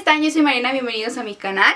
están? Yo soy Mariana, bienvenidos a mi canal.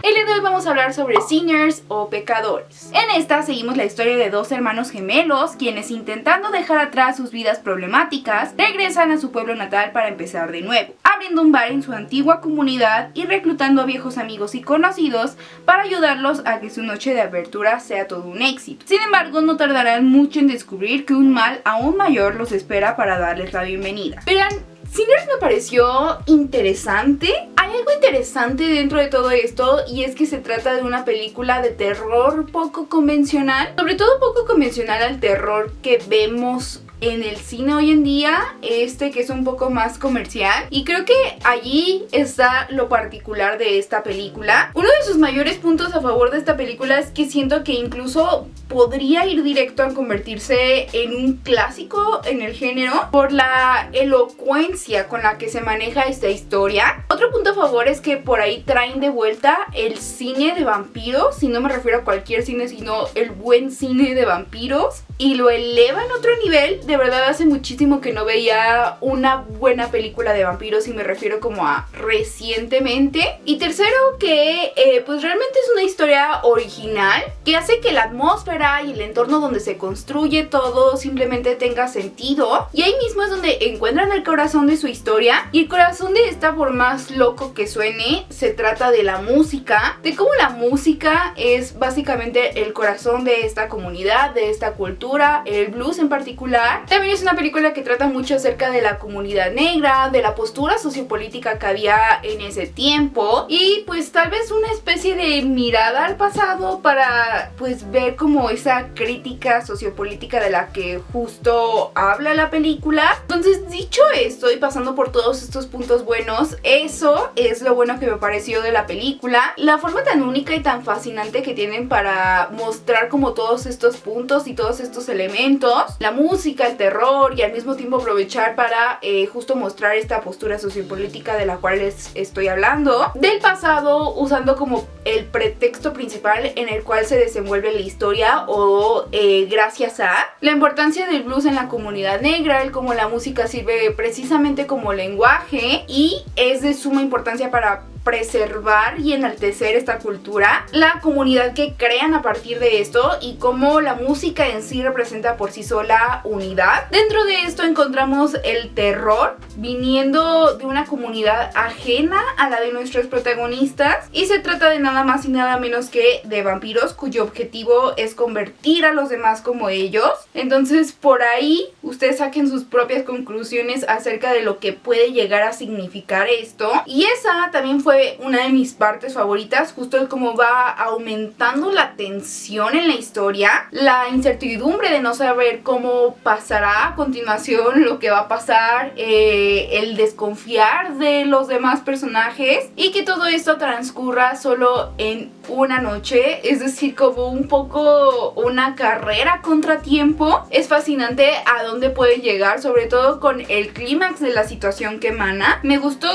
El día de hoy vamos a hablar sobre Sinners o pecadores. En esta seguimos la historia de dos hermanos gemelos quienes, intentando dejar atrás sus vidas problemáticas, regresan a su pueblo natal para empezar de nuevo, abriendo un bar en su antigua comunidad y reclutando a viejos amigos y conocidos para ayudarlos a que su noche de apertura sea todo un éxito. Sin embargo, no tardarán mucho en descubrir que un mal aún mayor los espera para darles la bienvenida. Verán, Sinners me pareció interesante. Hay algo interesante dentro de todo esto y es que se trata de una película de terror poco convencional, sobre todo poco convencional al terror que vemos en el cine hoy en día, que es un poco más comercial, y creo que allí está lo particular de esta película. Uno de sus mayores puntos a favor de esta película es que siento que incluso podría ir directo a convertirse en un clásico en el género por la elocuencia con la que se maneja esta historia. Otro punto a favor es que por ahí traen de vuelta el cine de vampiros, y no me refiero a cualquier cine, sino el buen cine de vampiros, y lo elevan a otro nivel. De verdad, hace muchísimo que no veía una buena película de vampiros, y me refiero como a recientemente. Y tercero, que pues realmente es una historia original que hace que la atmósfera y el entorno donde se construye todo simplemente tenga sentido, y ahí mismo es donde encuentran el corazón de su historia. Y el corazón de esta, por más loco que suene, se trata de la música, de cómo la música es básicamente el corazón de esta comunidad, de esta cultura, el blues en particular. También es una película que trata mucho acerca de la comunidad negra, de la postura sociopolítica que había en ese tiempo, y pues tal vez una especie de mirada al pasado para pues ver como esa crítica sociopolítica de la que justo habla la película. Entonces, dicho esto y pasando por todos estos puntos buenos, eso es lo bueno que me pareció de la película. La forma tan única y tan fascinante que tienen para mostrar como todos estos puntos y todos estos elementos, la música, el terror, y al mismo tiempo aprovechar para justo mostrar esta postura sociopolítica de la cual les estoy hablando, del pasado, usando como el pretexto principal en el cual se desenvuelve la historia, o gracias a la importancia del blues en la comunidad negra, el cómo la música sirve precisamente como lenguaje y es de suma importancia para preservar y enaltecer esta cultura, la comunidad que crean a partir de esto, y cómo la música en sí representa por sí sola unidad. Dentro de esto encontramos el terror viniendo de una comunidad ajena a la de nuestros protagonistas, y se trata de nada más y nada menos que de vampiros cuyo objetivo es convertir a los demás como ellos. Entonces, por ahí ustedes saquen sus propias conclusiones acerca de lo que puede llegar a significar esto. Y esa también fue una de mis partes favoritas, justo el cómo va aumentando la tensión en la historia, la incertidumbre de no saber cómo pasará a continuación lo que va a pasar, el desconfiar de los demás personajes, y que todo esto transcurra solo en una noche, es decir, como un poco una carrera contratiempo. Es fascinante a dónde pueden llegar, sobre todo con el clímax de la situación que emana. Me gustó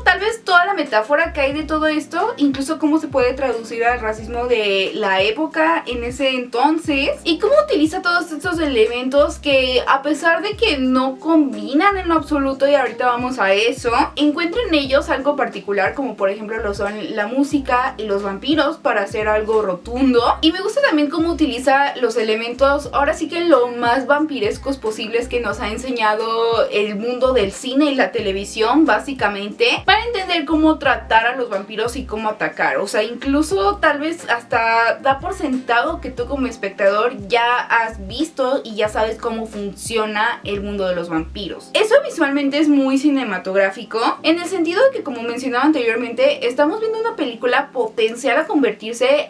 tal vez toda la metáfora que hay de todo esto, incluso cómo se puede traducir al racismo de la época en ese entonces, y cómo utiliza todos estos elementos que, a pesar de que no combinan en lo absoluto, y ahorita vamos a eso, encuentran en ellos algo particular, como por ejemplo lo son la música y los vampiros, para hacer algo rotundo. Y me gusta también cómo utiliza los elementos, ahora sí que lo más vampirescos posibles que nos ha enseñado el mundo del cine y la televisión, básicamente, para entender cómo tratar a los vampiros y cómo atacar. O sea, incluso tal vez hasta da por sentado que tú como espectador ya has visto y ya sabes cómo funciona el mundo de los vampiros. Eso visualmente es muy cinematográfico, en el sentido de que, como mencionaba anteriormente, estamos viendo una película potencial a convertirse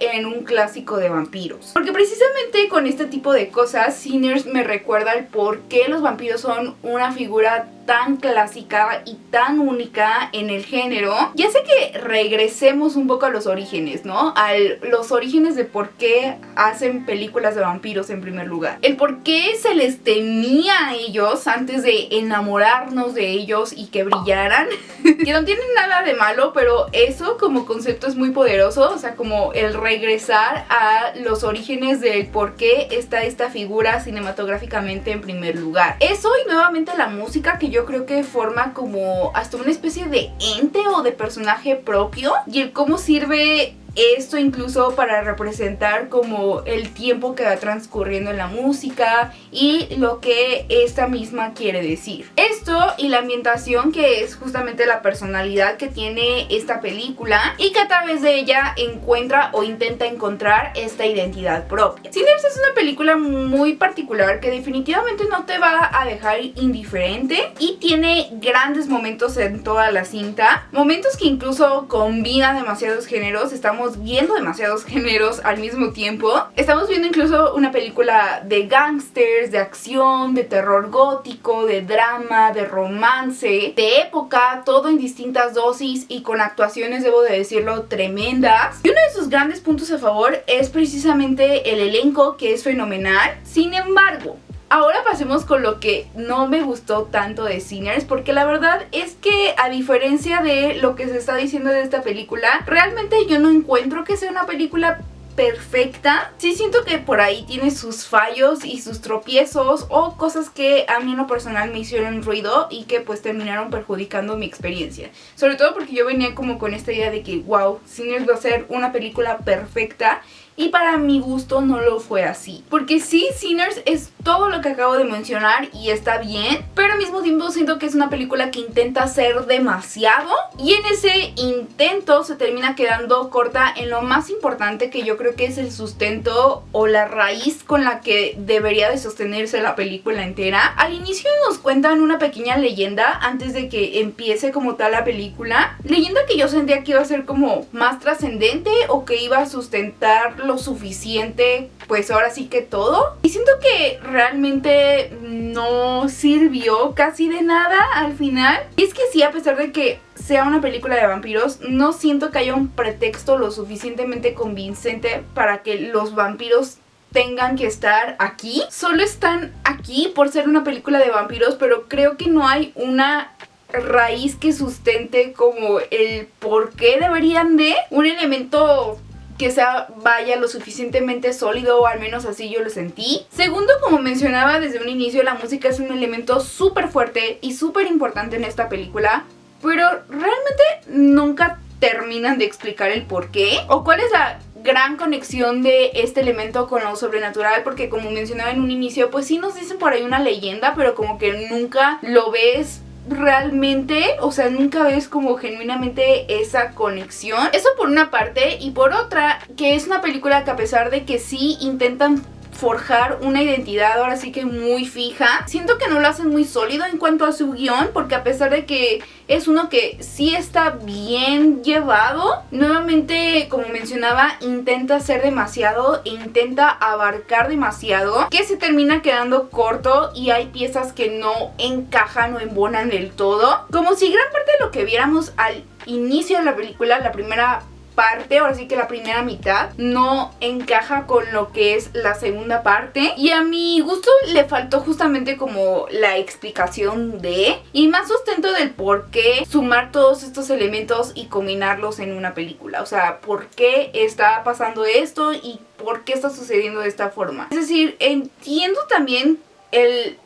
en un clásico de vampiros. Porque precisamente con este tipo de cosas, Sinners me recuerda el por qué los vampiros son una figura tan clásica y tan única en el género, y hace que regresemos un poco a los orígenes, ¿no? A los orígenes de por qué hacen películas de vampiros en primer lugar. El por qué se les temía a ellos antes de enamorarnos de ellos y que brillaran. Que no tienen nada de malo, pero eso como concepto es muy poderoso. O sea, como el regresar a los orígenes del por qué está esta figura cinematográficamente en primer lugar. Eso y nuevamente la música, que yo creo que forma como hasta una especie de ente o de personaje propio, y el cómo sirve esto incluso para representar como el tiempo que va transcurriendo en la música y lo que esta misma quiere decir. Esto y la ambientación, que es justamente la personalidad que tiene esta película y que a través de ella encuentra o intenta encontrar esta identidad propia. Sinners es una película muy particular que definitivamente no te va a dejar indiferente y tiene grandes momentos en toda la cinta, momentos que incluso combinan demasiados géneros. Estamos viendo demasiados géneros al mismo tiempo. Estamos viendo incluso una película de gángsters, de acción, de terror gótico, de drama, de romance, de época, todo en distintas dosis y con actuaciones, debo de decirlo, tremendas. Y uno de sus grandes puntos a favor es precisamente el elenco, que es fenomenal. Sin embargo, ahora pasemos con lo que no me gustó tanto de Sinners, porque la verdad es que, a diferencia de lo que se está diciendo de esta película, realmente yo no encuentro que sea una película perfecta. Sí siento que por ahí tiene sus fallos y sus tropiezos o cosas que a mí en lo personal me hicieron ruido y que pues terminaron perjudicando mi experiencia. Sobre todo porque yo venía como con esta idea de que wow, Sinners va a ser una película perfecta. Y para mi gusto no lo fue así. Porque sí, Sinners es todo lo que acabo de mencionar y está bien, pero al mismo tiempo siento que es una película que intenta ser demasiado, y en ese intento se termina quedando corta en lo más importante, que yo creo que es el sustento o la raíz con la que debería de sostenerse la película entera. Al inicio nos cuentan una pequeña leyenda antes de que empiece como tal la película. Leyenda que yo sentía que iba a ser como más trascendente o que iba a sustentar lo suficiente, pues ahora sí que todo. Y siento que realmente no sirvió casi de nada al final. Y es que sí, a pesar de que sea una película de vampiros, no siento que haya un pretexto lo suficientemente convincente para que los vampiros tengan que estar aquí. Solo están aquí por ser una película de vampiros, pero creo que no hay una raíz que sustente como el por qué deberían de un elemento que sea vaya lo suficientemente sólido, o al menos así yo lo sentí. Segundo, como mencionaba desde un inicio, la música es un elemento súper fuerte y súper importante en esta película, pero realmente nunca terminan de explicar el por qué o cuál es la gran conexión de este elemento con lo sobrenatural, porque como mencionaba en un inicio, pues sí nos dicen por ahí una leyenda, pero como que nunca lo ves realmente, o sea, nunca ves como genuinamente esa conexión. Eso por una parte, y por otra, que es una película que, a pesar de que sí intentan forjar una identidad ahora sí que muy fija, siento que no lo hacen muy sólido en cuanto a su guión, porque a pesar de que es uno que sí está bien llevado, nuevamente, como mencionaba, intenta hacer demasiado e intenta abarcar demasiado, que se termina quedando corto y hay piezas que no encajan o embonan del todo, como si gran parte de lo que viéramos al inicio de la película, la primera parte, ahora sí que la primera mitad, no encaja con lo que es la segunda parte, y a mi gusto le faltó justamente como la explicación de y más sustento del por qué sumar todos estos elementos y combinarlos en una película. O sea, por qué está pasando esto y por qué está sucediendo de esta forma. Es decir, entiendo también el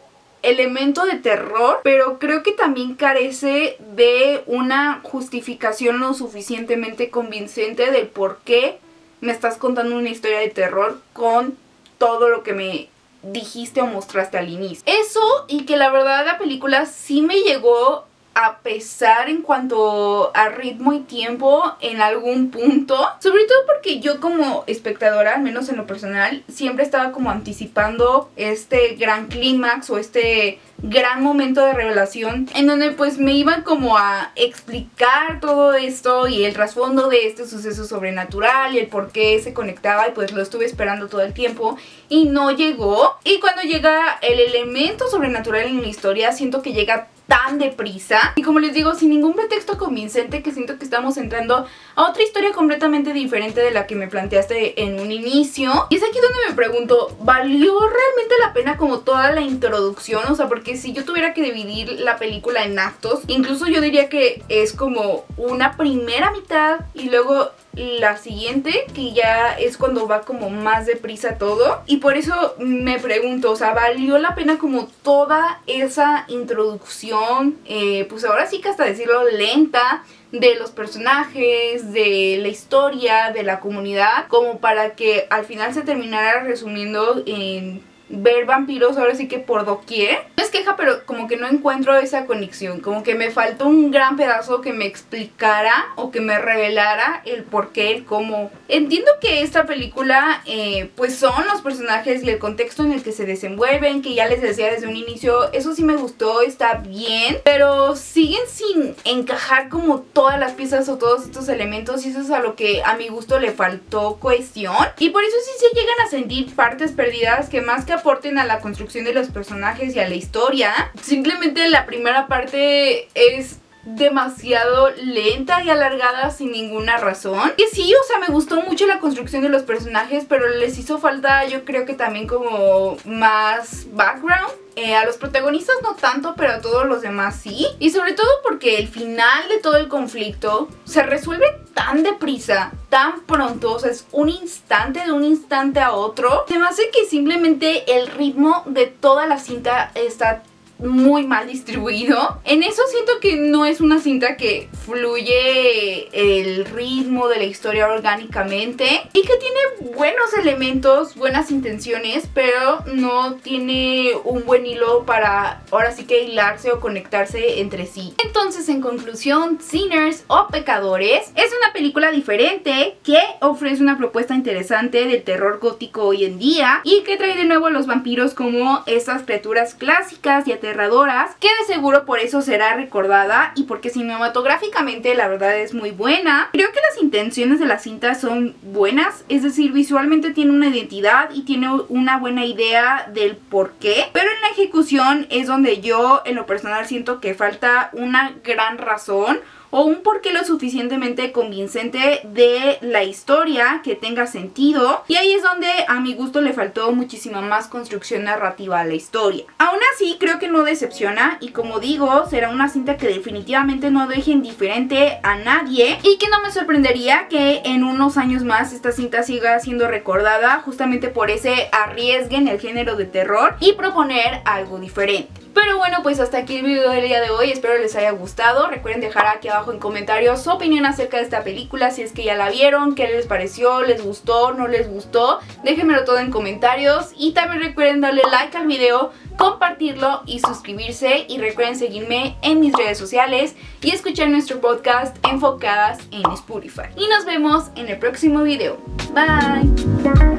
elemento de terror, pero creo que también carece de una justificación lo suficientemente convincente del por qué me estás contando una historia de terror con todo lo que me dijiste o mostraste al inicio. Eso, y que la verdad la película sí me llegó a pesar en cuanto a ritmo y tiempo en algún punto, sobre todo porque yo como espectadora, al menos en lo personal, siempre estaba como anticipando este gran clímax o este gran momento de revelación en donde pues me iban como a explicar todo esto y el trasfondo de este suceso sobrenatural y el por qué se conectaba, y pues lo estuve esperando todo el tiempo y no llegó. Y cuando llega el elemento sobrenatural en la historia, siento que llega tan deprisa y, como les digo, sin ningún pretexto convincente, que siento que estamos entrando a otra historia completamente diferente de la que me planteaste en un inicio. Y es aquí donde me pregunto, ¿valió realmente la pena como toda la introducción? O sea, porque si yo tuviera que dividir la película en actos, incluso yo diría que es como una primera mitad y luego la siguiente, que ya es cuando va como más deprisa todo. Y por eso me pregunto, o sea, ¿valió la pena como toda esa introducción, pues ahora sí que hasta decirlo lenta, de los personajes, de la historia, de la comunidad, como para que al final se terminara resumiendo en ver vampiros ahora sí que por doquier? No es queja, pero como que no encuentro esa conexión, como que me faltó un gran pedazo que me explicara o que me revelara el por qué, el cómo. Entiendo que esta película pues son los personajes y el contexto en el que se desenvuelven, que ya les decía desde un inicio, eso sí me gustó, está bien, pero siguen sin encajar como todas las piezas o todos estos elementos, y eso es a lo que a mi gusto le faltó cohesión, y por eso sí se llegan a sentir partes perdidas que más que aporten a la construcción de los personajes y a la historia, simplemente la primera parte es demasiado lenta y alargada sin ninguna razón. Que sí, o sea, me gustó mucho la construcción de los personajes, pero les hizo falta, yo creo que también como más background. A los protagonistas no tanto, pero a todos los demás sí. Y sobre todo porque el final de todo el conflicto se resuelve tan deprisa, tan pronto, o sea, es un instante de un instante a otro. Se me hace que simplemente el ritmo de toda la cinta está muy mal distribuido. En eso siento que no es una cinta que fluye el ritmo de la historia orgánicamente y que tiene buenos elementos, buenas intenciones, pero no tiene un buen hilo para ahora sí que hilarse o conectarse entre sí. Entonces, en conclusión, Sinners o Pecadores es una película diferente que ofrece una propuesta interesante del terror gótico hoy en día y que trae de nuevo a los vampiros como esas criaturas clásicas y aterradoras, que de seguro por eso será recordada y porque cinematográficamente la verdad es muy buena. Creo que las intenciones de la cinta son buenas, es decir, visualmente tiene una identidad y tiene una buena idea del por qué, pero en la ejecución es donde yo en lo personal siento que falta una gran razón o un porqué lo suficientemente convincente de la historia que tenga sentido, y ahí es donde a mi gusto le faltó muchísima más construcción narrativa a la historia. Aún así creo que no decepciona y, como digo, será una cinta que definitivamente no deje indiferente a nadie y que no me sorprendería que en unos años más esta cinta siga siendo recordada justamente por ese arriesgue en el género de terror y proponer algo diferente. Pero bueno, pues hasta aquí el video del día de hoy, espero les haya gustado. Recuerden dejar aquí abajo en comentarios su opinión acerca de esta película, si es que ya la vieron, qué les pareció, les gustó, no les gustó, déjenmelo todo en comentarios. Y también recuerden darle like al video, compartirlo y suscribirse, y recuerden seguirme en mis redes sociales y escuchar nuestro podcast Enfocadas en Spotify. Y nos vemos en el próximo video. Bye.